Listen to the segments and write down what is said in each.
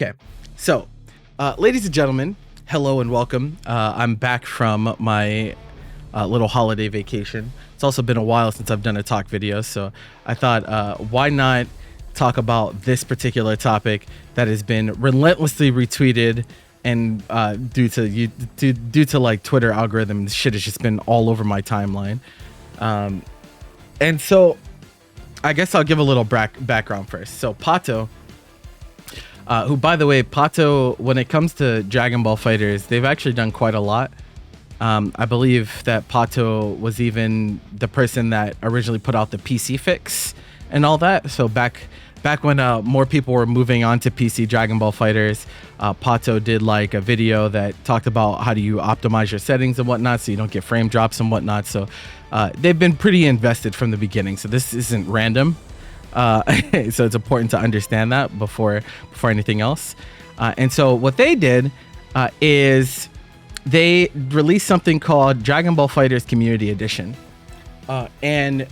Okay, so ladies and gentlemen, hello and welcome. I'm back from my little holiday vacation. It's also been a while since I've done a talk video, so I thought, why not talk about this particular topic that has been relentlessly retweeted, and due to like Twitter algorithms, shit has just been all over my timeline. And so I guess I'll give a little background first. So Pato, who, by the way, Pato, when it comes to Dragon Ball FighterZ, they've actually done quite a lot. I believe that Pato was even the person that originally put out the PC fix and all that. So back when more people were moving on to PC Dragon Ball FighterZ, Pato did like a video that talked about how do you optimize your settings and whatnot so you don't get frame drops and whatnot. So they've been pretty invested from the beginning. So this isn't random. So it's important to understand that before anything else. And so what they did is they released something called Dragon Ball FighterZ Community Edition. And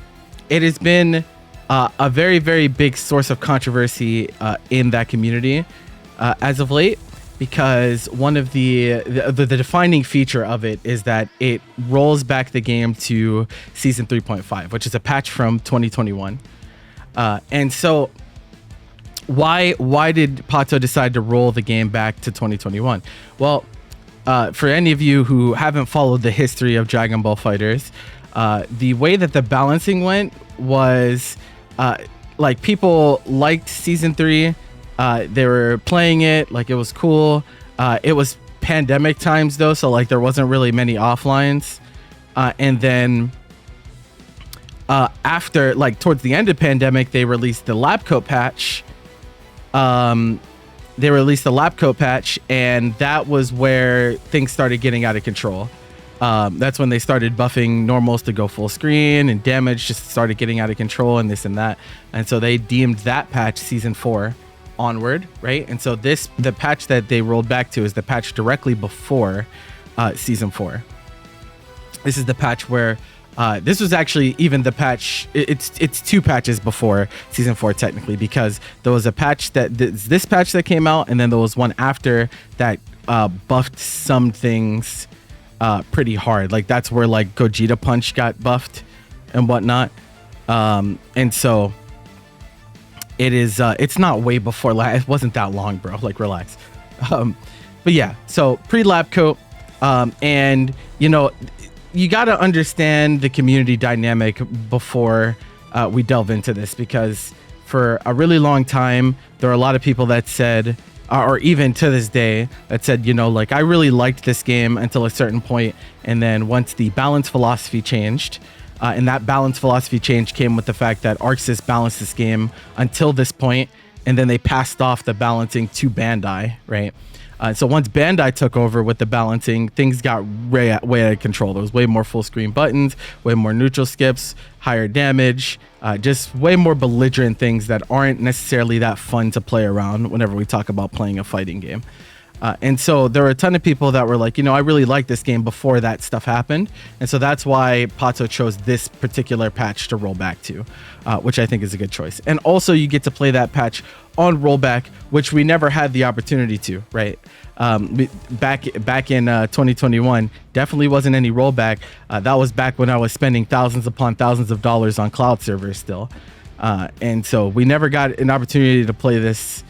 it has been a very, very big source of controversy in that community as of late, because one of the defining feature of it is that it rolls back the game to season 3.5, which is a patch from 2021. And so why did Pato decide to roll the game back to 2021? Well, for any of you who haven't followed the history of Dragon Ball FighterZ, the way that the balancing went was like people liked season 3. They were playing it like it was cool. It was pandemic times though, so like there wasn't really many offlines. And then after, like towards the end of pandemic, they released the lab coat patch. And that was where things started getting out of control. That's when they started buffing normals to go full screen, and damage just started getting out of control, and this and that. And so they deemed that patch season 4 onward, right? And so the patch that they rolled back to is the patch directly before season 4. This is the patch where this was actually even the patch. It's 2 patches before season 4 technically, because there was a patch this patch that came out, and then there was one after that buffed some things pretty hard. Like that's where like Gogeta Punch got buffed and whatnot. And so it is. It's not way before. It wasn't that long, bro. Like relax. But yeah. So pre-lab coat, and you know, you got to understand the community dynamic before we delve into this, because for a really long time there are a lot of people that said, or even to this day, that said, you know, like I really liked this game until a certain point, and then once the balance philosophy changed, and that balance philosophy change came with the fact that ArcSys balanced this game until this point, and then they passed off the balancing to Bandai, right? So once Bandai took over with the balancing, things got way out of control. There was way more full screen buttons, way more neutral skips, higher damage, just way more belligerent things that aren't necessarily that fun to play around whenever we talk about playing a fighting game. And so there were a ton of people that were like, you know, I really liked this game before that stuff happened. And so that's why Pato chose this particular patch to roll back to, which I think is a good choice. And also you get to play that patch on rollback, which we never had the opportunity to, right? Back in 2021, definitely wasn't any rollback. That was back when I was spending thousands upon thousands of dollars on cloud servers still. And so we never got an opportunity to play this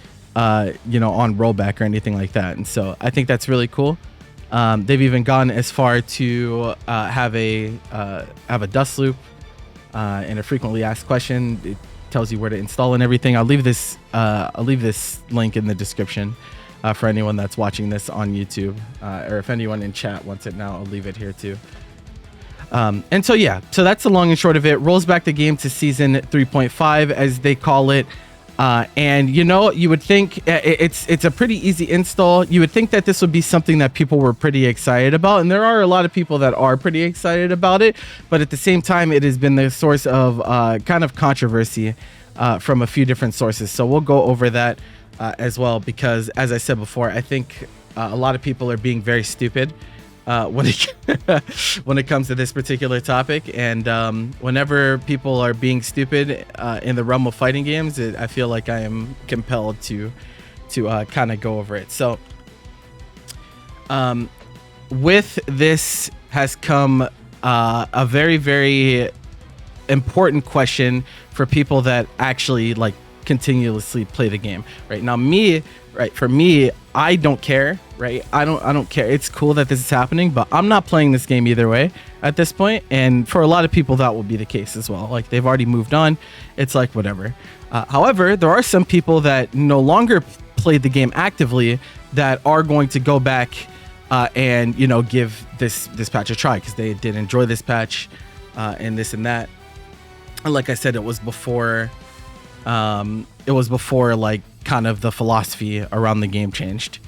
you know, on rollback or anything like that. And so I think that's really cool. They've even gone as far to have a dust loop and a frequently asked question. It tells you where to install and everything. I'll leave this link in the description for anyone that's watching this on YouTube, or if anyone in chat wants it now, I'll leave it here too. And so yeah, so that's the long and short of it. Rolls back the game to season 3.5 as they call it. And you know, you would think it's a pretty easy install. You would think that this would be something that people were pretty excited about, and there are a lot of people that are pretty excited about it, but at the same time it has been the source of kind of controversy from a few different sources. So we'll go over that as well, because as I said before, I think a lot of people are being very stupid when it comes to this particular topic. And whenever people are being stupid in the realm of fighting games, I feel like I am compelled to to kind of go over it. So with this has come a very, very important question for people that actually like continuously play the game. Right now, for me, I don't care. Right, I don't care. It's cool that this is happening, but I'm not playing this game either way at this point. And for a lot of people, that will be the case as well. Like, they've already moved on. It's like whatever. However, there are some people that no longer play the game actively that are going to go back and give this patch a try because they did enjoy this patch and this and that. And like I said, it was before like kind of the philosophy around the game changed.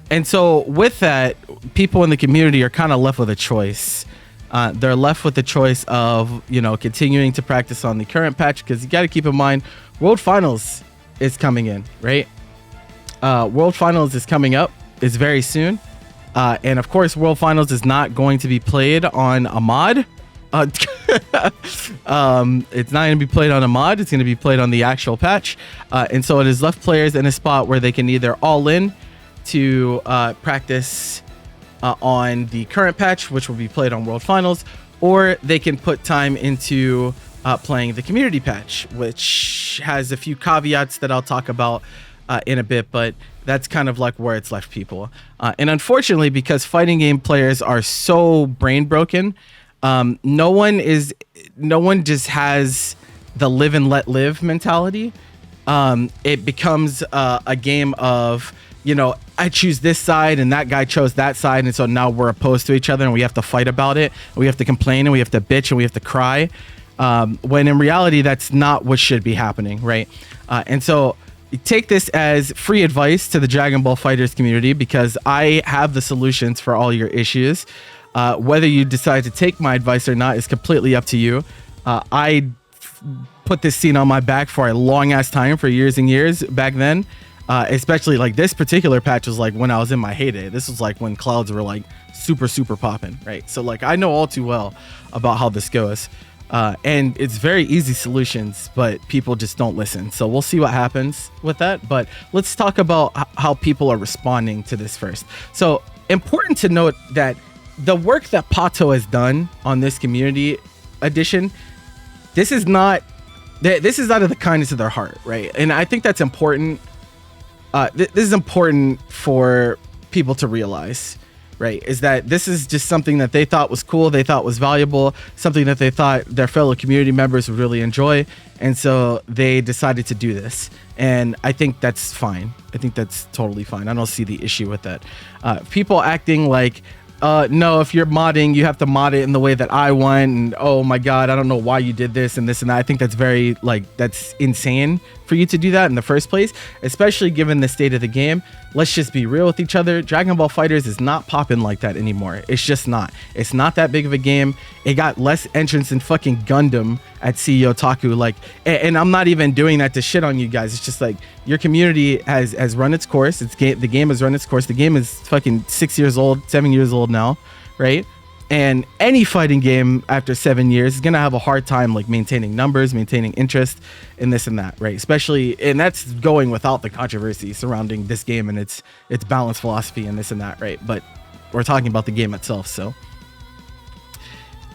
And so with that, people in the community are kind of left with a choice. They're left with the choice of, continuing to practice on the current patch, because you got to keep in mind, World Finals is coming in, right? World Finals is coming up. It's very soon. And of course, World Finals is not going to be played on a mod. It's not going to be played on a mod. It's going to be played on the actual patch. And so it has left players in a spot where they can either all in to practice on the current patch, which will be played on World Finals, or they can put time into playing the community patch, which has a few caveats that I'll talk about in a bit, but that's kind of like where it's left people. And unfortunately, because fighting game players are so brain broken, no one just has the live and let live mentality. It becomes a game of, I choose this side and that guy chose that side, and so now we're opposed to each other and we have to fight about it. We have to complain and we have to bitch and we have to cry. When in reality, that's not what should be happening, right? And so take this as free advice to the Dragon Ball FighterZ community, because I have the solutions for all your issues. Whether you decide to take my advice or not is completely up to you. I put this scene on my back for a long ass time, for years and years back then. Especially like this particular patch was like when I was in my heyday. This was like when clouds were like super popping, right? So like I know all too well about how this goes. And it's very easy solutions, but people just don't listen. So we'll see what happens with that. But let's talk about how people are responding to this first. So important to note that the work that Pato has done on this community edition, this is out of the kindness of their heart, right? And I think that's important. This is important for people to realize, right? Is that this is just something that they thought was cool, they thought was valuable, something that they thought their fellow community members would really enjoy, and so they decided to do this. And I think that's fine. I think that's totally fine. I don't see the issue with that. People acting like, no, if you're modding, you have to mod it in the way that I want, and oh my god, I don't know why you did this and this and that. I think that's very, that's insane for you to do that in the first place, especially given the state of the game. Let's just be real with each other. Dragon Ball FighterZ is not popping like that anymore. It's just not. It's not that big of a game. It got less entrants than fucking Gundam at CEO Otaku. And I'm not even doing that to shit on you guys. It's just like, your community has run its course. The game has run its course. The game is fucking 6 years old, 7 years old now, right? And any fighting game after 7 years is gonna have a hard time maintaining numbers, maintaining interest in this and that, right? Especially, and that's going without the controversy surrounding this game and its balanced philosophy and this and that, right? But we're talking about the game itself, so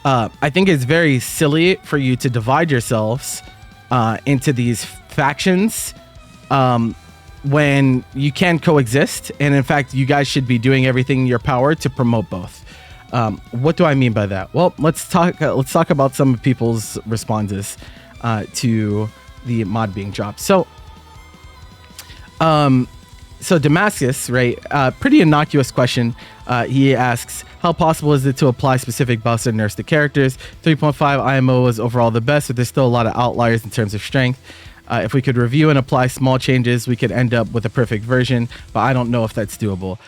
I think it's very silly for you to divide yourselves into these factions when you can coexist, and in fact, you guys should be doing everything in your power to promote both. What do I mean by that? Well, let's talk about some of people's responses to the mod being dropped. So Damascus, right? Pretty innocuous question. He asks, how possible is it to apply specific buffs or nerfs to characters? 3.5 IMO was overall the best, but there's still a lot of outliers in terms of strength. If we could review and apply small changes, we could end up with a perfect version, but I don't know if that's doable.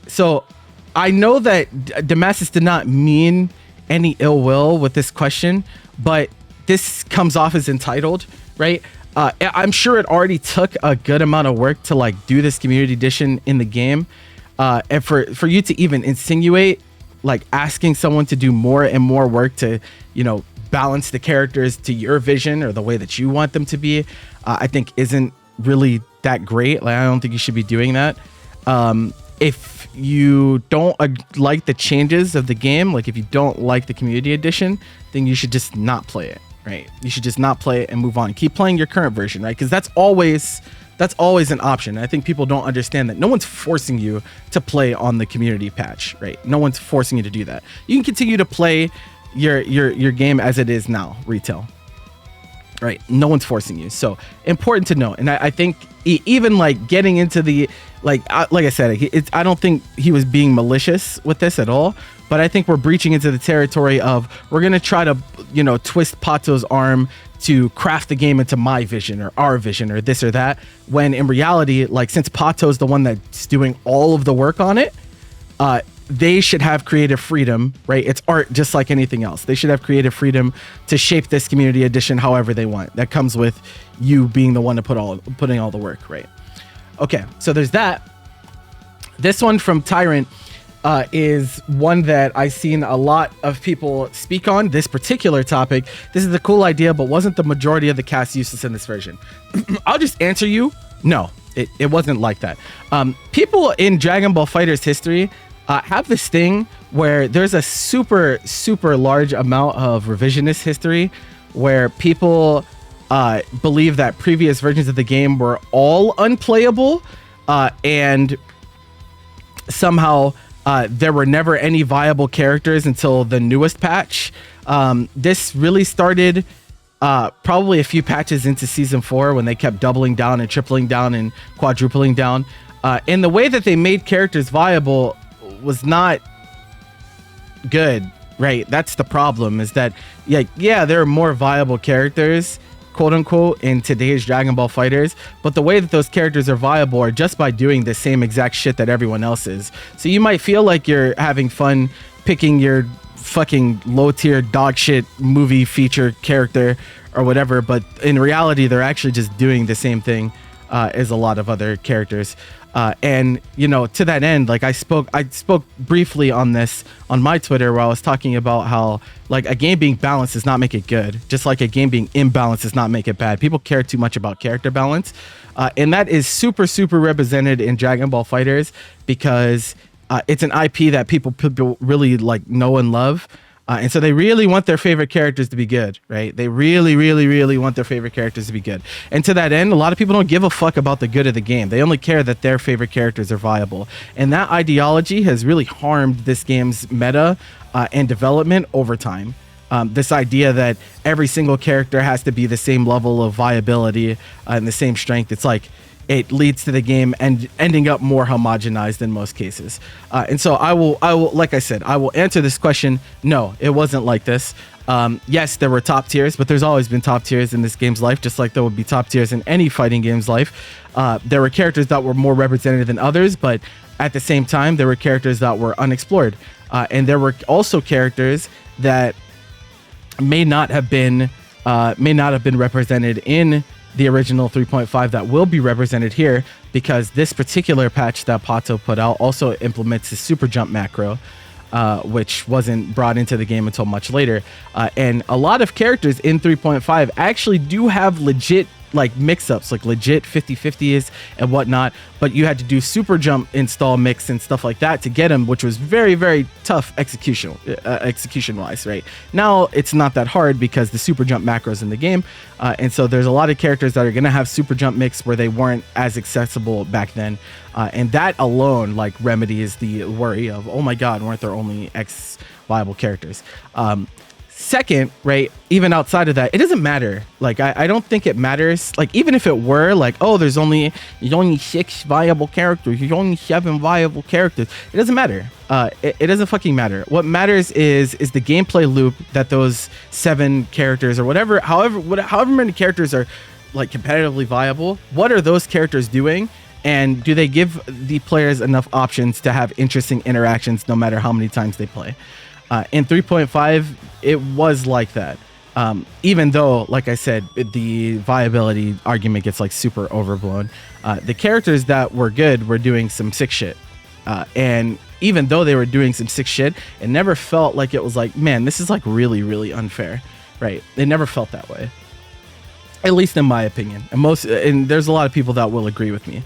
So I know that Damascus did not mean any ill will with this question, but this comes off as entitled, right? I'm sure it already took a good amount of work to do this community edition in the game, and for you to even insinuate asking someone to do more and more work to balance the characters to your vision or the way that you want them to be, I think isn't really that great. Like, I don't think you should be doing that. If you don't like the changes of the game, like if you don't like the community edition, then you should just not play it, right? You should just not play it and move on. Keep playing your current version, right? Because that's always an option. I think people don't understand that no one's forcing you to play on the community patch, right? No one's forcing you to do that. You can continue to play your game as it is now, retail. Right, no one's forcing you. So important to know. And I think even like getting into the like I said, I don't think he was being malicious with this at all. But I think we're breaching into the territory of we're gonna try to twist Pato's arm to craft the game into my vision or our vision or this or that. When in reality, like since Pato's the one that's doing all of the work on it, they should have creative freedom, right? It's art just like anything else. They should have creative freedom to shape this community edition however they want. That comes with you being the one to putting all the work, right? Okay, so there's that. This one from Tyrant is one that I've seen a lot of people speak on, this particular topic. This is a cool idea, but wasn't the majority of the cast useless in this version? I'll just answer you, no, it wasn't like that. People in Dragon Ball FighterZ history have this thing where there's a super, super large amount of revisionist history where people believe that previous versions of the game were all unplayable and somehow there were never any viable characters until the newest patch. This really started probably a few patches into Season 4 when they kept doubling down and tripling down and quadrupling down. And the way that they made characters viable was not good, right? That's the problem, is that yeah, there are more viable characters, quote unquote, in today's Dragon Ball FighterZ, but the way that those characters are viable are just by doing the same exact shit that everyone else is. So you might feel like you're having fun picking your fucking low tier dog shit movie feature character or whatever, but in reality they're actually just doing the same thing as a lot of other characters. And to that end, like I spoke briefly on this on my Twitter, where I was talking about how like a game being balanced does not make it good, just like a game being imbalanced does not make it bad. People care too much about character balance, and that is super, super represented in Dragon Ball FighterZ because it's an IP that people really like know and love. And so they really want their favorite characters to be good, right? They really, really, really want their favorite characters to be good. And to that end, a lot of people don't give a fuck about the good of the game. They only care that their favorite characters are viable. And that ideology has really harmed this game's meta and development over time. This idea that every single character has to be the same level of viability and the same strength. It's like, it leads to the game and ending up more homogenized in most cases. And so I will, like I said, I will answer this question. No, it wasn't like this. Yes, there were top tiers, but there's always been top tiers in this game's life, just like there would be top tiers in any fighting game's life. There were characters that were more represented than others, but at the same time, there were characters that were unexplored. And there were also characters that may not have been represented in the original 3.5 that will be represented here, because this particular patch that Pato put out also implements the super jump macro, which wasn't brought into the game until much later. And a lot of characters in 3.5 actually do have legit like mix-ups, like legit 50-50s and whatnot, but you had to do super jump install mix and stuff like that to get them, which was very, very tough execution wise. Right now it's not that hard because the super jump macros in the game, and so there's a lot of characters that are going to have super jump mix where they weren't as accessible back then, and that alone like remedies the worry of, oh my god, weren't there only X viable characters. Second, right, even outside of that, it doesn't matter. Like, I don't think it matters. Like, even if it were like, oh, there's only 6 viable characters, there's only 7 viable characters, it doesn't matter. It doesn't fucking matter. What matters is the gameplay loop that those 7 characters or however many characters are like competitively viable. What are those characters doing? And do they give the players enough options to have interesting interactions no matter how many times they play? In 3.5, it was like that. Even though, like I said, the viability argument gets like super overblown. The characters that were good were doing some sick shit. And even though they were doing some sick shit, it never felt like it was like, man, this is like really, really unfair, right? It never felt that way. at least in my opinion, and there's a lot of people that will agree with me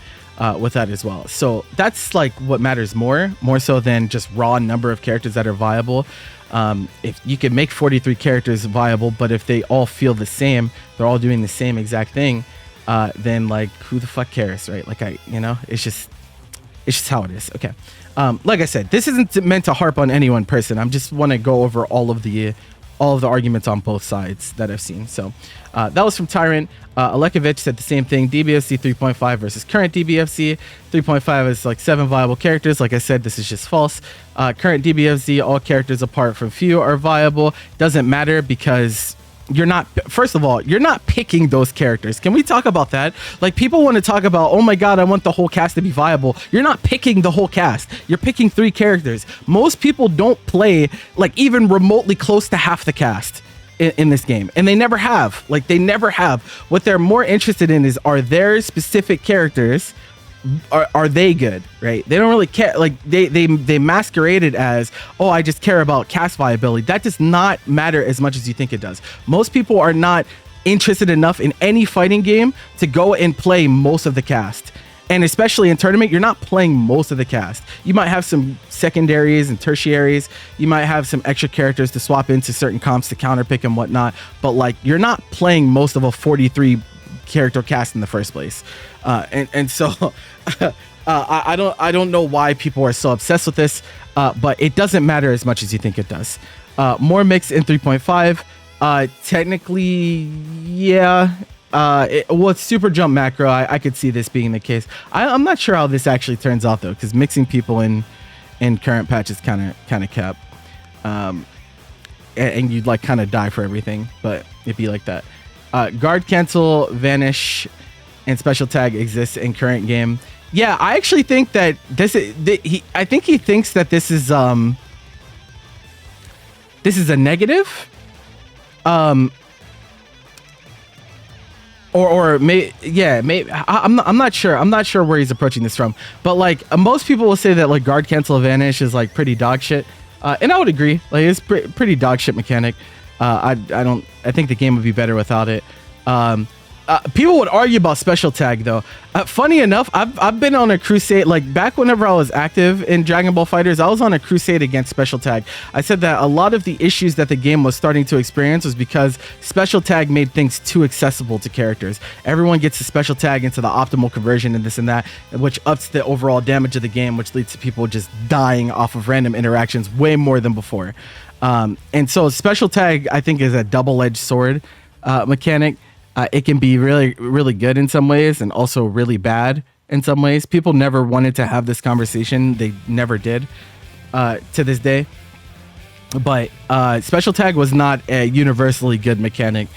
with that as well. So that's like what matters more so than just raw number of characters that are viable. If you can make 43 characters viable, but if they all feel the same, they're all doing the same exact thing, then like who the fuck cares, right? Like it's just how it is. Okay. Like I said, this isn't meant to harp on any one person. I just want to go over all of the arguments on both sides that I've seen. So that was from Tyrant. Alekovich said the same thing. DBFC 3.5 versus current DBFC 3.5 is like 7 viable characters. Like I said, this is just false. Current DBFC, all characters apart from few are viable. Doesn't matter because you're not, first of all, you're not picking those characters. Can we talk about that? Like, people want to talk about, oh my god, I want the whole cast to be viable. You're not picking the whole cast. You're picking 3 characters. Most people don't play like even remotely close to half the cast in this game, and they never have. Like, they never have. What they're more interested in is, are there specific characters, are they good, right? They don't really care. Like, they masquerade it as, oh, I just care about cast viability. That does not matter as much as you think it does. Most people are not interested enough in any fighting game to go and play most of the cast. And especially in tournament, you're not playing most of the cast. You might have some secondaries and tertiaries. You might have some extra characters to swap into certain comps to counterpick and whatnot. But like, you're not playing most of a 43 character cast in the first place. And so I don't know why people are so obsessed with this, but it doesn't matter as much as you think it does. More mix in 3.5. Technically, yeah. With super jump macro, I could see this being the case. I'm not sure how this actually turns out though, because mixing people in current patch is kind of cap. And you'd like kind of die for everything, but it'd be like that. Guard cancel, vanish, and special tag exists in current game. Yeah, I actually think that I think he thinks that this is a negative. Or maybe I'm not sure. I'm not sure where he's approaching this from. But like, most people will say that like guard cancel vanish is like pretty dog shit. And I would agree. Like, it's pretty dog shit mechanic. I think the game would be better without it. People would argue about special tag though. Funny enough, I've been on a crusade, like back whenever I was active in Dragon Ball FighterZ, I was on a crusade against special tag. I said that a lot of the issues that the game was starting to experience was because special tag made things too accessible to characters. Everyone gets the special tag into the optimal conversion and this and that, which ups the overall damage of the game, which leads to people just dying off of random interactions way more than before. And so special tag, I think, is a double-edged sword mechanic. It can be really, really good in some ways and also really bad in some ways. People never wanted to have this conversation. They never did to this day. But special tag was not a universally good mechanic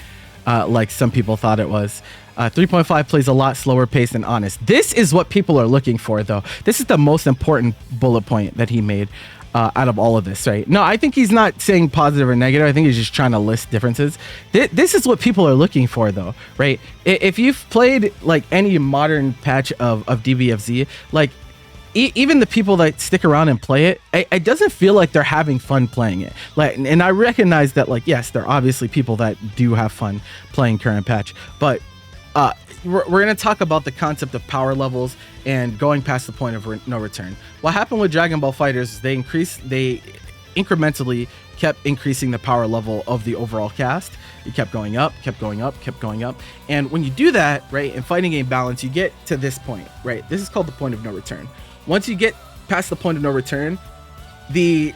like some people thought it was. 3.5 plays a lot slower pace and honest. This is what people are looking for, though. This is the most important bullet point that he made out of all of this, right? No, I think he's not saying positive or negative. I think he's just trying to list differences. This is what people are looking for, though, right? If you've played like any modern patch of DBFZ, like even the people that stick around and play it, it doesn't feel like they're having fun playing it. Like, and I recognize that, like, yes, there are obviously people that do have fun playing current patch, but we're going to talk about the concept of power levels and going past the point of no return. What happened with Dragon Ball FighterZ is they incrementally kept increasing the power level of the overall cast. It kept going up, kept going up, kept going up. And when you do that, right, in fighting game balance, you get to this point, right? This is called the point of no return. Once you get past the point of no return, the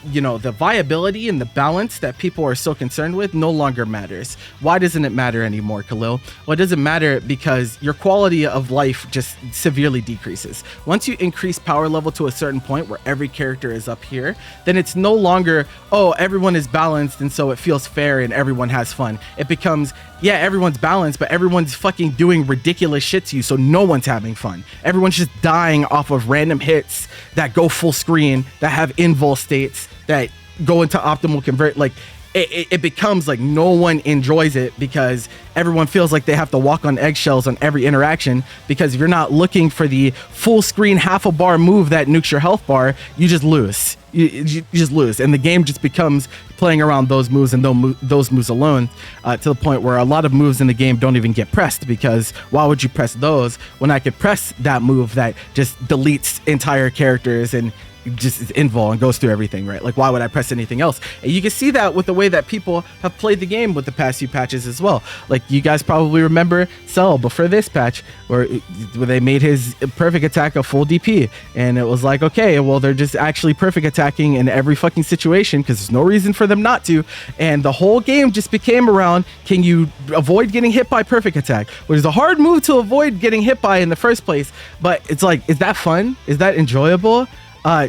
viability and the balance that people are so concerned with no longer matters. Why doesn't it matter anymore, Khalil? Well, it doesn't matter because your quality of life just severely decreases. Once you increase power level to a certain point where every character is up here, then it's no longer, oh, everyone is balanced and so it feels fair and everyone has fun. It becomes, yeah, everyone's balanced, but everyone's fucking doing ridiculous shit to you, so no one's having fun. Everyone's just dying off of random hits that go full screen, that have invul states, that go into optimal convert. Like, it becomes like no one enjoys it because everyone feels like they have to walk on eggshells on every interaction, because if you're not looking for the full screen half a bar move that nukes your health bar, you just lose. you just lose, and the game just becomes playing around those moves and those moves alone, to the point where a lot of moves in the game don't even get pressed, because why would you press those when I could press that move that just deletes entire characters and just is invul and goes through everything, right? Like, why would I press anything else? And you can see that with the way that people have played the game with the past few patches as well. Like, you guys probably remember Cell before this patch, where they made his perfect attack a full DP, and it was like, okay, well, they're just actually perfect attacking in every fucking situation because there's no reason for them not to. And the whole game just became around, can you avoid getting hit by perfect attack, which is a hard move to avoid getting hit by in the first place. But it's like, is that fun? Is that enjoyable?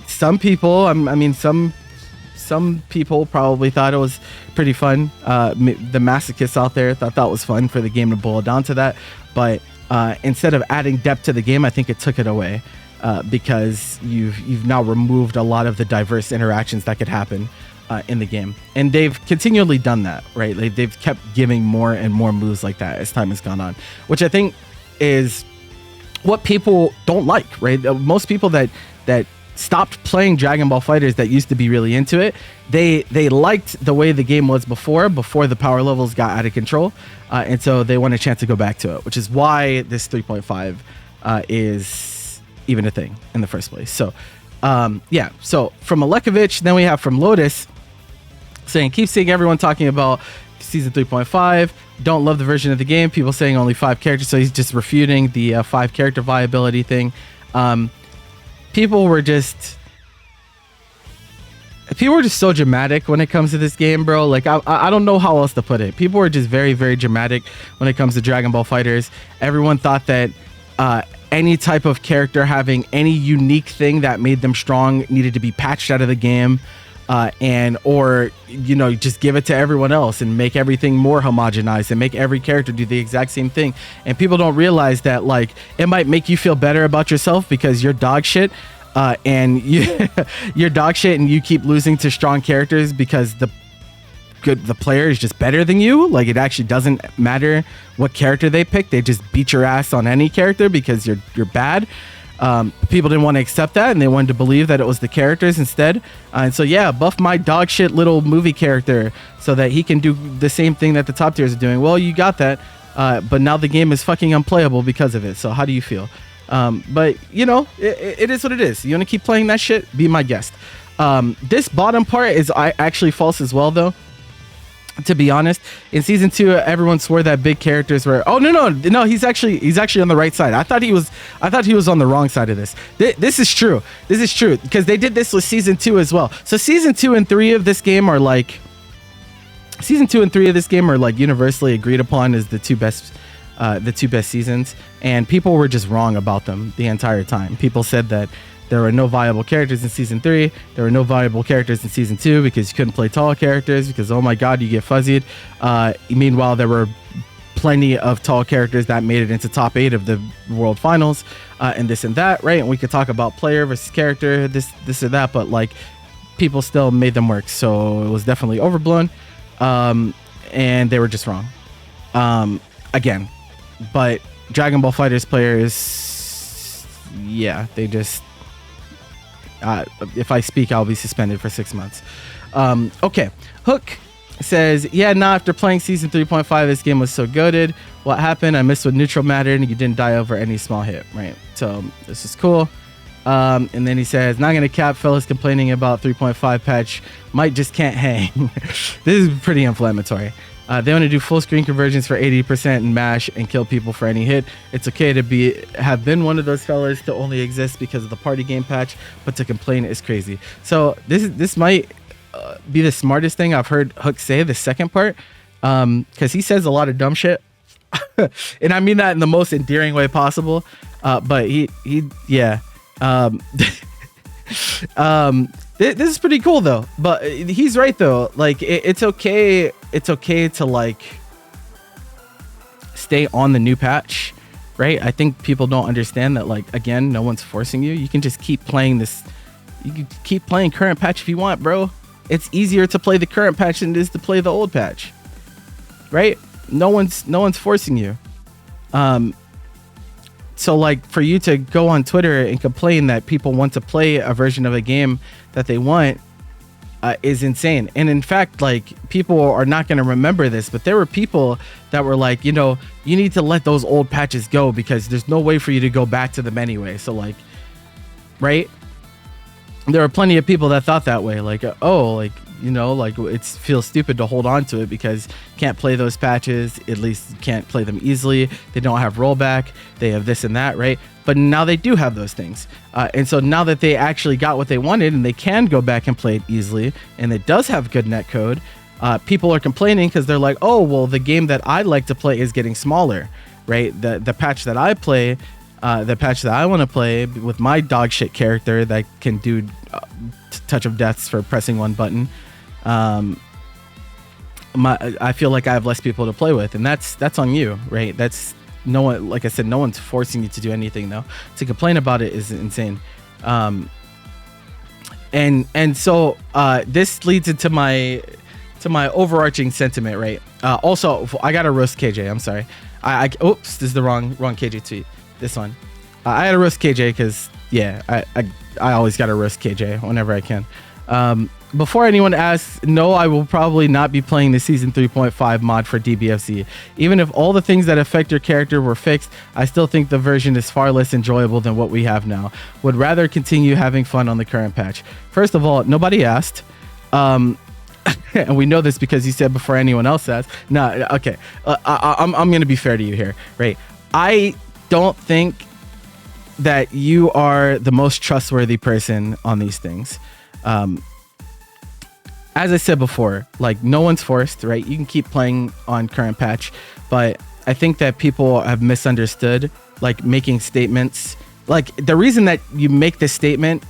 Some people, I mean, some people probably thought it was pretty fun. The masochists out there thought that was fun for the game to boil down to that. But instead of adding depth to the game, I think it took it away, because you've now removed a lot of the diverse interactions that could happen in the game. And they've continually done that, right? Like, they've kept giving more and more moves like that as time has gone on, which I think is what people don't like, right? Most people that stopped playing Dragon Ball FighterZ that used to be really into it, they liked the way the game was before the power levels got out of control, and so they want a chance to go back to it, which is why this 3.5 is even a thing in the first place. So yeah, so from Alekovich, then we have from Lotus saying, keep seeing everyone talking about season 3.5, don't love the version of the game, people saying only 5 characters, so he's just refuting the 5 character viability thing. People were just so dramatic when it comes to this game, bro. Like, I don't know how else to put it. People were just very, very dramatic when it comes to Dragon Ball FighterZ. Everyone thought that any type of character having any unique thing that made them strong needed to be patched out of the game, or just give it to everyone else and make everything more homogenized and make every character do the exact same thing. And people don't realize that, like, it might make you feel better about yourself because you're dog shit, and you're dog shit and you keep losing to strong characters because the player is just better than you. Like, it actually doesn't matter what character they pick, they just beat your ass on any character because you're bad. People didn't want to accept that, and they wanted to believe that it was the characters instead. And so, yeah, buff my dog shit little movie character so that he can do the same thing that the top tiers are doing. Well, you got that, but now the game is fucking unplayable because of it. So how do you feel? But it is what it is. You want to keep playing that shit? Be my guest. This bottom part is actually false as well, though. To be honest, in season 2, everyone swore that big characters were. Oh no! He's actually on the right side. I thought he was on the wrong side of this. This is true. This is true because they did this with season 2 as well. So season 2 and 3 of this game are like. Season 2 and 3 of this game are like universally agreed upon as the two best seasons, and people were just wrong about them the entire time. People said that there were no viable characters in season 3. There were no viable characters in season 2 because you couldn't play tall characters because, oh my god, you get fuzzied. Meanwhile, there were plenty of tall characters that made it into top 8 of the world finals, and this and that, right? And we could talk about player versus character, this or that, but like, people still made them work. So it was definitely overblown, and they were just wrong. Again, but Dragon Ball FighterZ players, yeah, they just. If I speak, I'll be suspended for 6 months. Okay. Hook says, yeah, after playing season 3.5, this game was so goated. What happened? I missed what neutral mattered, and you didn't die over any small hit, right? So this is cool. And then he says, not going to cap, fellas complaining about 3.5 patch. Might just can't hang. This is pretty inflammatory. They want to do full screen conversions for 80% and mash and kill people for any hit. It's okay to have been one of those fellas to only exist because of the party game patch, but to complain is crazy. So this might be the smartest thing I've heard Hook say, the second part, because he says a lot of dumb shit, and I mean that in the most endearing way possible. But he yeah. This is pretty cool though, but he's right though. Like it's okay to like stay on the new patch, right? I think people don't understand that, like, again, no one's forcing you. You can just keep playing this. You can keep playing current patch if you want, bro. It's easier to play the current patch than it is to play the old patch, right? No one's forcing you. So like for you to go on Twitter and complain that people want to play a version of a game that they want is insane. And in fact, like, people are not going to remember this, but there were people that were like, you know, you need to let those old patches go because there's no way for you to go back to them anyway. So like, right? There are plenty of people that thought that way, like, oh, like, you know, like, it feels stupid to hold on to it because you can't play those patches. At least you can't play them easily. They don't have rollback. They have this and that, right? But now they do have those things. And so now that they actually got what they wanted and they can go back and play it easily, and it does have good netcode, people are complaining because they're like, oh, well, the game that I like to play is getting smaller, right? The patch that I play, the patch that I want to play with my dog shit character that can do touch of deaths for pressing one button, I feel like I have less people to play with, and that's on you, right? That's no one, like I said, no one's forcing you to do anything though. To complain about it is insane. And so this leads into my overarching sentiment, right? Also, I gotta roast KJ. I'm sorry. Oops, this is the wrong KJ tweet. This one. I had to roast KJ because yeah, I always gotta roast KJ whenever I can. Before anyone asks, no, I will probably not be playing the Season 3.5 mod for DBFZ. Even if all the things that affect your character were fixed, I still think the version is far less enjoyable than what we have now. Would rather continue having fun on the current patch. First of all, nobody asked. And we know this because you said before anyone else asked. No, okay. I'm going to be fair to you here, right? I don't think that you are the most trustworthy person on these things. As I said before, like, no one's forced, right? You can keep playing on current patch, but I think that people have misunderstood, like, making statements. Like, the reason that you make this statement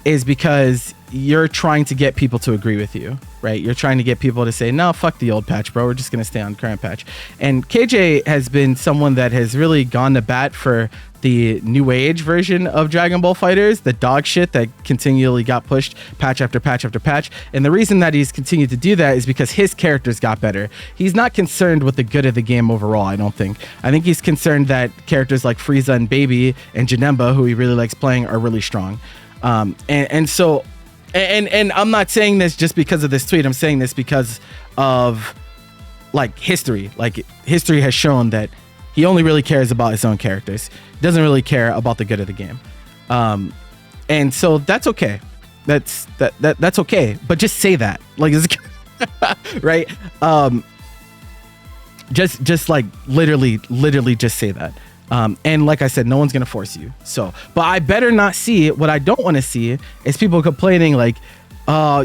is because you're trying to get people to agree with you, right? You're trying to get people to say, no, fuck the old patch, bro. We're just going to stay on current patch. And KJ has been someone that has really gone to bat for the new age version of Dragon Ball FighterZ, the dog shit that continually got pushed patch after patch after patch. And the reason that he's continued to do that is because his characters got better. He's not concerned with the good of the game overall, I don't think. I think he's concerned that characters like Frieza and Baby and Janemba, who he really likes playing, are really strong. So I'm not saying this just because of this tweet. I'm saying this because of, like, history. Like, history has shown that he only really cares about his own characters. He doesn't really care about the good of the game. And so that's okay. That's okay. But just say that. Like, right? Just like literally just say that. And like I said, no one's gonna force you. So, but I better not see it. What I don't want to see is people complaining like,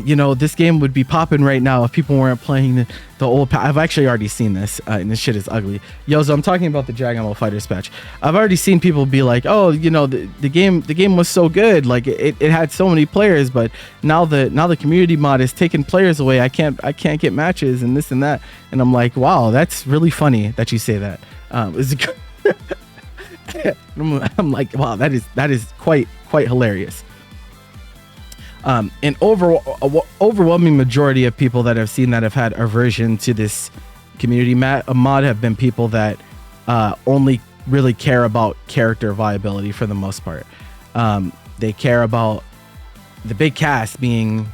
you know, this game would be popping right now if people weren't playing the old I've actually already seen this, and this shit is ugly. Yo, so I'm talking about the Dragon Ball FighterZ patch. I've already seen people be like, oh, you know, the game was so good, like it had so many players, but now the community mod is taking players away. I can't get matches and this and that. And I'm like, wow, that's really funny that you say that. I'm like, wow, that is quite hilarious. An overwhelming majority of people that I've seen that have had aversion to this community mod have been people that only really care about character viability for the most part. They care about the big cast being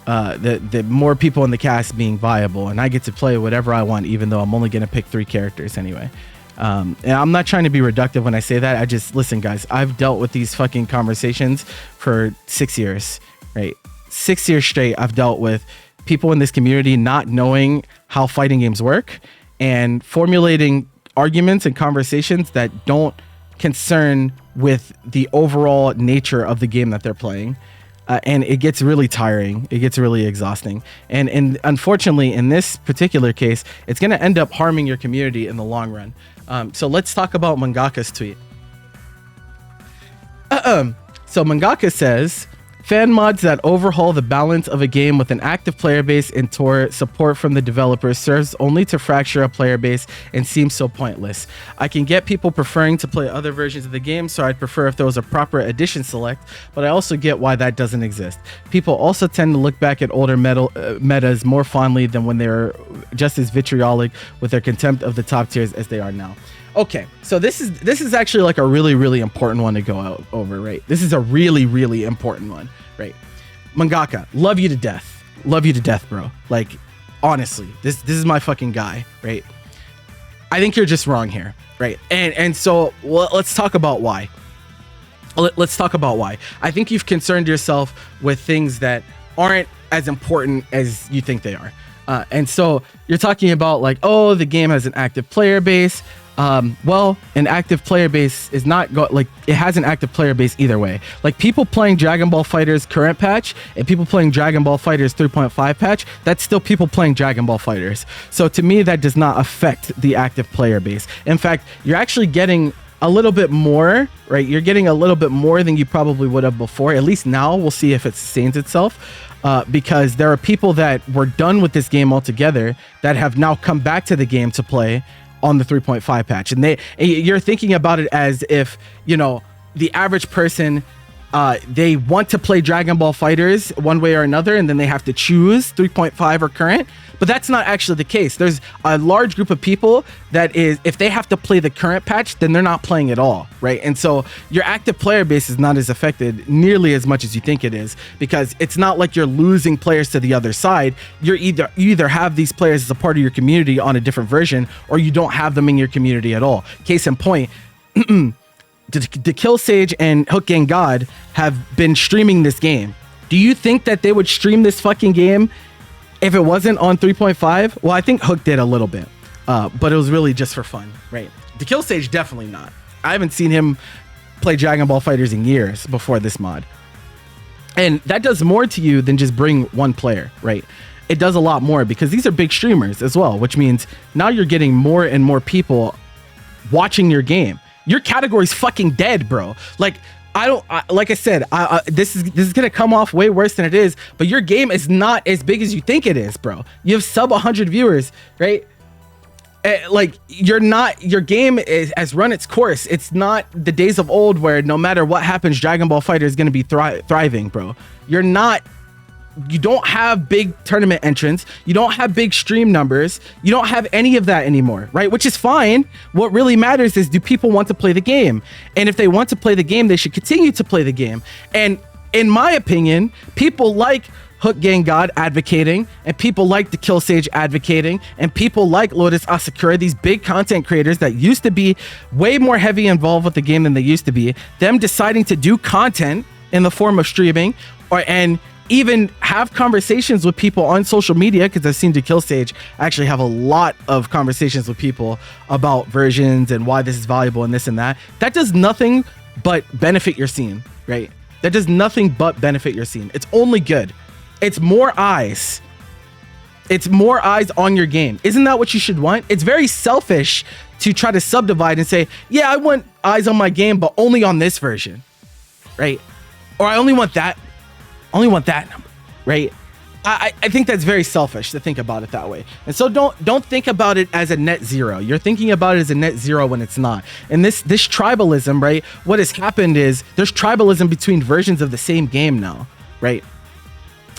the more people in the cast being viable, and I get to play whatever I want, even though I'm only going to pick 3 characters anyway. And I'm not trying to be reductive when I say that. I just, listen, guys, I've dealt with these fucking conversations for 6 years, right? 6 years straight. I've dealt with people in this community not knowing how fighting games work and formulating arguments and conversations that don't concern with the overall nature of the game that they're playing. And it gets really tiring. It gets really exhausting. And unfortunately, in this particular case, it's going to end up harming your community in the long run. So let's talk about Mangaka's tweet. So Mangaka says, fan mods that overhaul the balance of a game with an active player base and tour support from the developers serves only to fracture a player base and seems so pointless. I can get people preferring to play other versions of the game, so I'd prefer if there was a proper edition select, but I also get why that doesn't exist. People also tend to look back at older metas more fondly than when they were just as vitriolic with their contempt of the top tiers as they are now. Okay, so this is actually like a really, really important one to go out over, right? This is a really, really important one, right? Mangaka, love you to death, bro. Like, honestly, this is my fucking guy, right? I think you're just wrong here, right? And so let's talk about why. Let's talk about why. I think you've concerned yourself with things that aren't as important as you think they are. And so you're talking about like, oh, the game has an active player base. Well, an active player base is not it has an active player base either way. Like people playing Dragon Ball FighterZ current patch and people playing Dragon Ball FighterZ 3.5 patch, that's still people playing Dragon Ball FighterZ. So to me, that does not affect the active player base. In fact, you're actually getting a little bit more, right? You're getting a little bit more than you probably would have before. At least now, we'll see if it sustains itself. Because there are people that were done with this game altogether that have now come back to the game to play on the 3.5 patch. And you're thinking about it as if, you know, the average person, they want to play Dragon Ball FighterZ one way or another, and then they have to choose 3.5 or current. But that's not actually the case. There's a large group of people that is, if they have to play the current patch, then they're not playing at all, right? And so your active player base is not as affected nearly as much as you think it is, because it's not like you're losing players to the other side. You either have these players as a part of your community on a different version, or you don't have them in your community at all. Case in point, the Kill Sage and Hook Gang God have been streaming this game. Do you think that they would stream this fucking game if it wasn't on 3.5? Well, I think Hook did a little bit, but it was really just for fun, right? The Kill Sage, definitely not. I haven't seen him play Dragon Ball FighterZ in years before this mod. And that does more to you than just bring one player, right? It does a lot more because these are big streamers as well, which means now you're getting more and more people watching your game. Your category's fucking dead, bro. Like, like I said, this is gonna come off way worse than it is, but your game is not as big as you think it is, bro. You have sub 100 viewers, right? Like, your game has run its course. It's not the days of old where no matter what happens, Dragon Ball Fighter is gonna be thriving, bro. You don't have big tournament entrants. You don't have big stream numbers. You don't have any of that anymore, right? Which is fine. What really matters is, do people want to play the game? And if they want to play the game, they should continue to play the game. And in my opinion, people like Hook Gang God advocating, and people like the Kill Sage advocating, and people like Lotus Asakura, these big content creators that used to be way more heavy involved with the game than they used to be, them deciding to do content in the form of streaming, and even have conversations with people on social media, because I've seen the Kill Sage actually have a lot of conversations with people about versions and why this is valuable and this and that. That does nothing but benefit your scene, right? That does nothing but benefit your scene. It's only good. It's more eyes. It's more eyes on your game. Isn't that what you should want? It's very selfish to try to subdivide and say, yeah, I want eyes on my game, but only on this version, right? Or I only want that number, right? I think that's very selfish to think about it that way. And so don't think about it as a net zero. You're thinking about it as a net zero when it's not. And this tribalism, right? What has happened is there's tribalism between versions of the same game now, right?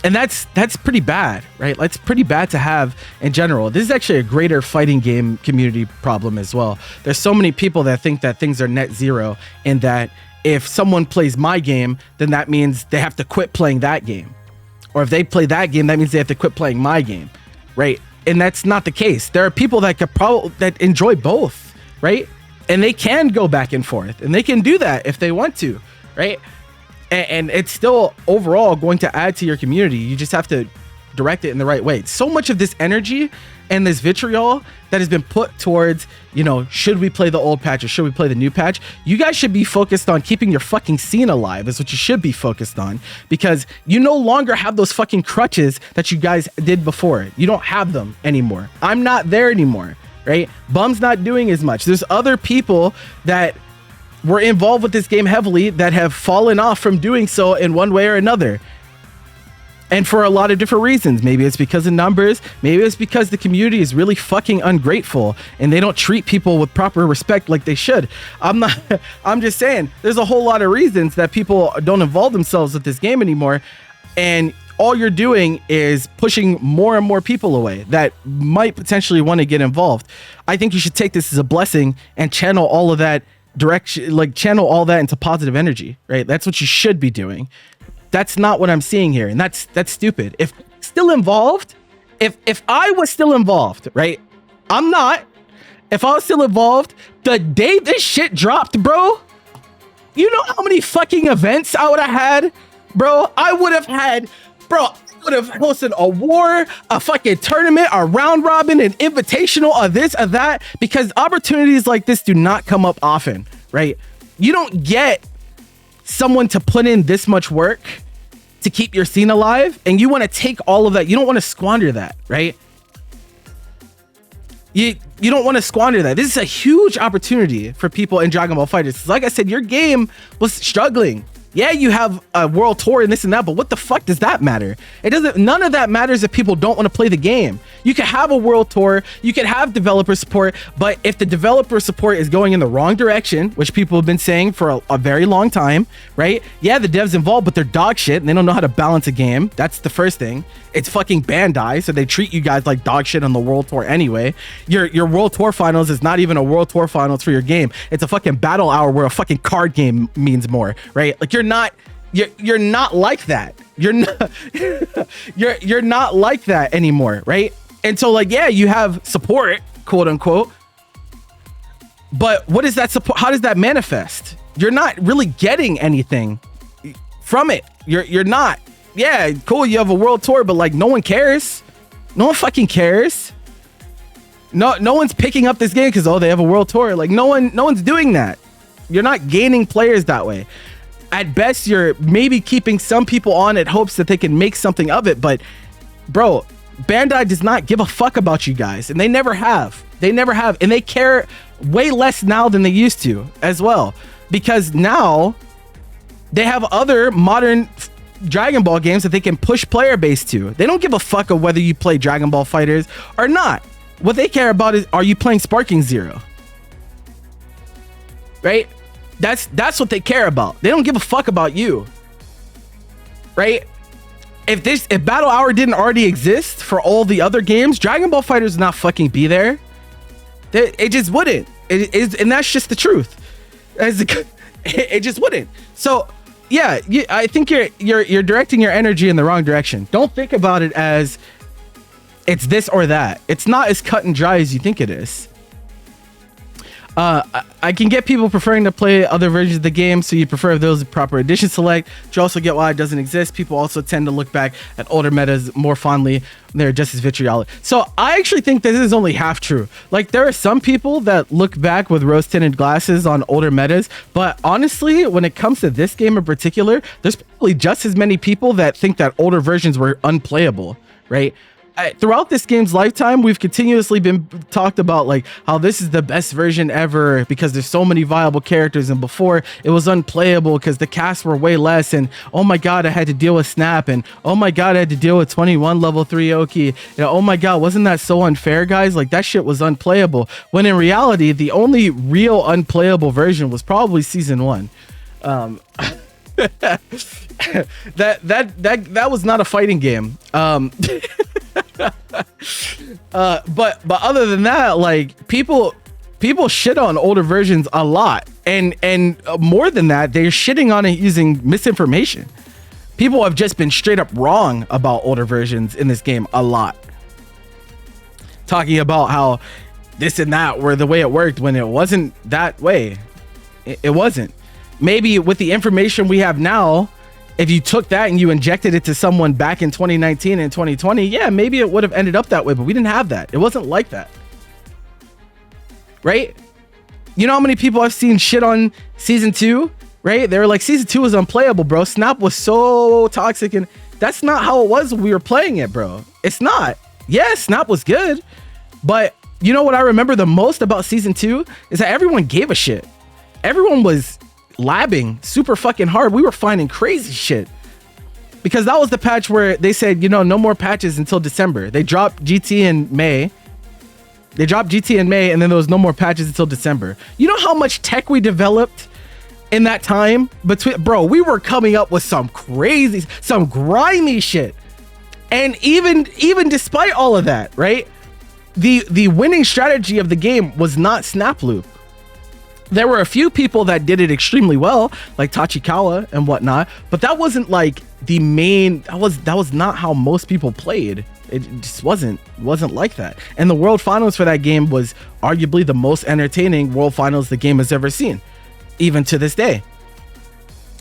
And that's pretty bad, right? That's pretty bad to have in general. This is actually a greater fighting game community problem as well. There's so many people that think that things are net zero, and that if someone plays my game, then that means they have to quit playing that game. Or if they play that game, that means they have to quit playing my game, right? And that's not the case. There are people that that enjoy both, right? And they can go back and forth, and they can do that if they want to, right? And it's still overall going to add to your community. You just have to direct it in the right way. So much of this energy and this vitriol that has been put towards, you know, should we play the old patch or should we play the new patch? You guys should be focused on keeping your fucking scene alive, is what you should be focused on, because you no longer have those fucking crutches that you guys did before. You don't have them anymore. I'm not there anymore, right? Bum's not doing as much. There's other people that were involved with this game heavily that have fallen off from doing so in one way or another. And for a lot of different reasons. Maybe it's because of numbers. Maybe it's because the community is really fucking ungrateful and they don't treat people with proper respect like they should. I'm just saying, there's a whole lot of reasons that people don't involve themselves with this game anymore. And all you're doing is pushing more and more people away that might potentially want to get involved. I think you should take this as a blessing and channel all of that direction, like channel all that into positive energy, right? That's what you should be doing. That's not what I'm seeing here, and that's stupid. If still involved, if I was still involved, right? I'm not. If I was still involved, the day this shit dropped, bro, you know how many fucking events I would have had, bro? I would have hosted a war, a fucking tournament, a round robin, an invitational, a this, a that, because opportunities like this do not come up often, right? You don't get someone to put in this much work to keep your scene alive, and you want to take all of that. You don't want to squander that, right? You don't want to squander that. This is a huge opportunity for people in Dragon Ball FighterZ. Like I said, your game was struggling. Yeah, you have a world tour and this and that, but what the fuck does that matter? It doesn't. None of that matters if people don't want to play the game. You can have a world tour, you can have developer support, but if the developer support is going in the wrong direction, which people have been saying for a very long time, right? Yeah, the devs involved, but they're dog shit and they don't know how to balance a game. That's the first thing. It's fucking Bandai, so they treat you guys like dog shit on the world tour anyway. Your world tour finals is not even a world tour finals for your game. It's a fucking battle hour where a fucking card game means more, right? Like you're not like that. You're not you're not like that anymore, right? And so like, yeah, you have support, quote unquote, but what is that support? How does that manifest? You're not really getting anything from it. You're not. Yeah, cool, you have a world tour, but like no one cares. No one fucking cares. No one's picking up this game because they have a world tour. Like no one's doing that. You're not gaining players that way. At best, you're maybe keeping some people on at hopes that they can make something of it. But bro, Bandai does not give a fuck about you guys, and they never have. And they care way less now than they used to as well, because now they have other modern Dragon Ball games that they can push player base to. They don't give a fuck of whether you play Dragon Ball FighterZ or not. What they care about is, are you playing Sparking Zero? Right? That's what they care about. They don't give a fuck about you. Right? If Battle Hour didn't already exist for all the other games, Dragon Ball FighterZ would not fucking be there. It just wouldn't. And that's just the truth. It just wouldn't. So yeah, I think you're directing your energy in the wrong direction. Don't think about it as it's this or that. It's not as cut and dry as you think it is. I can get people preferring to play other versions of the game, so you prefer those with proper edition select. But you also get why it doesn't exist. People also tend to look back at older metas more fondly. They're just as vitriolic. So I actually think this is only half true. Like, there are some people that look back with rose-tinted glasses on older metas, but honestly, when it comes to this game in particular, there's probably just as many people that think that older versions were unplayable, right? Throughout this game's lifetime, we've continuously been talked about like how this is the best version ever because there's so many viable characters, and before it was unplayable because the casts were way less, and oh my god, I had to deal with Snap, and oh my god, I had to deal with 21 level 3 Oki. You know, oh my god, wasn't that so unfair, guys? Like, that shit was unplayable, when in reality the only real unplayable version was probably season 1. that was not a fighting game. But other than that, like, people shit on older versions a lot, and more than that, they're shitting on it using misinformation. People have just been straight up wrong about older versions in this game a lot, talking about how this and that were the way it worked when it wasn't that way. It wasn't. Maybe with the information we have now, if you took that and you injected it to someone back in 2019 and 2020, yeah, maybe it would have ended up that way, but we didn't have that. It wasn't like that. Right? You know how many people I've seen shit on season 2, right? They were like, season 2 was unplayable, bro. Snap was so toxic, and that's not how it was when we were playing it, bro. It's not. Yeah, Snap was good, but you know what I remember the most about season 2 is that everyone gave a shit. Everyone was labbing super fucking hard. We were finding crazy shit because that was the patch where they said, you know, no more patches until December. They dropped GT in May. And then there was no more patches until December. You know how much tech we developed in that time between, bro? We were coming up with some crazy, some grimy shit. And even despite all of that, right? The winning strategy of the game was not snap loop. There were a few people that did it extremely well, like Tachikawa and whatnot, but that wasn't like the main. That was not how most people played. It just wasn't like that. And the World Finals for that game was arguably the most entertaining World Finals the game has ever seen, even to this day.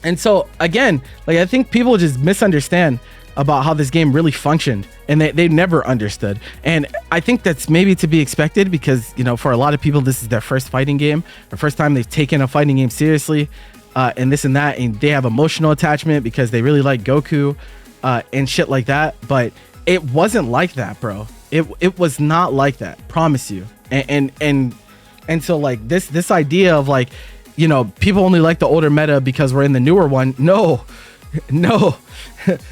And so again, like I think people just misunderstand about how this game really functioned, and they never understood. And I think that's maybe to be expected because, you know, for a lot of people, this is their first fighting game, the first time they've taken a fighting game seriously, and this and that, and they have emotional attachment because they really like Goku and shit like that. But it wasn't like that, bro. It was not like that, promise you. And so like this idea of like, you know, people only like the older meta because we're in the newer one. No,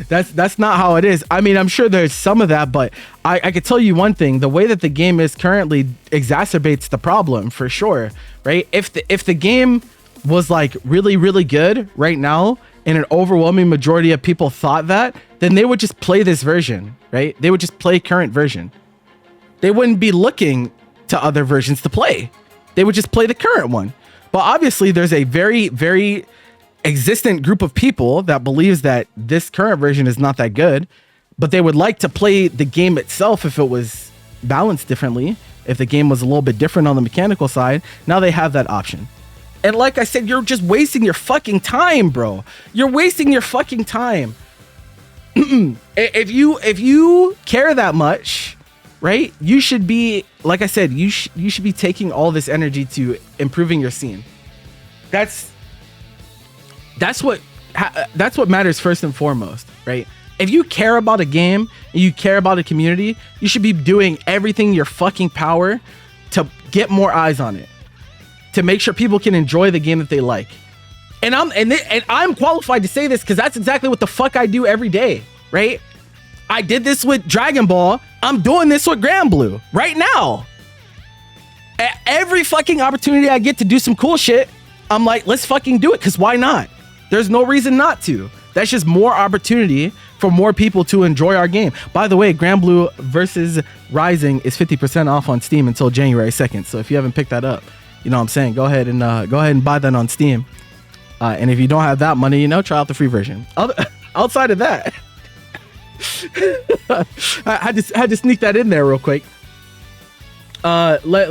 that's not how it is. I mean, I'm sure there's some of that, but I could tell you one thing: the way that the game is currently exacerbates the problem for sure, right? If the game was like really, really good right now, and an overwhelming majority of people thought that, then they would just play this version, right? They would just play current version. They wouldn't be looking to other versions to play. They would just play the current one. But obviously, there's a very, very existent group of people that believes that this current version is not that good, but they would like to play the game itself if it was balanced differently, if the game was a little bit different on the mechanical side. Now they have that option. And like I said, you're just wasting your fucking time, bro. You're wasting your fucking time. If you care that much, right, you should be, like I said, you should be taking all this energy to improving your scene. That's what matters first and foremost, right? If you care about a game and you care about a community, you should be doing everything in your fucking power to get more eyes on it, to make sure people can enjoy the game that they like. And I'm qualified to say this because that's exactly what the fuck I do every day, right? I did this with Dragon Ball. I'm doing this with Grand Blue right now. Every fucking opportunity I get to do some cool shit, I'm like, let's fucking do it, because why not? There's no reason not to. That's just more opportunity for more people to enjoy our game. By the way, Grand Blue versus Rising is 50% off on Steam until January 2nd. So if you haven't picked that up, you know what I'm saying, go ahead and buy that on Steam. And if you don't have that money, you know, try out the free version. Outside of that, I had to sneak that in there real quick. Let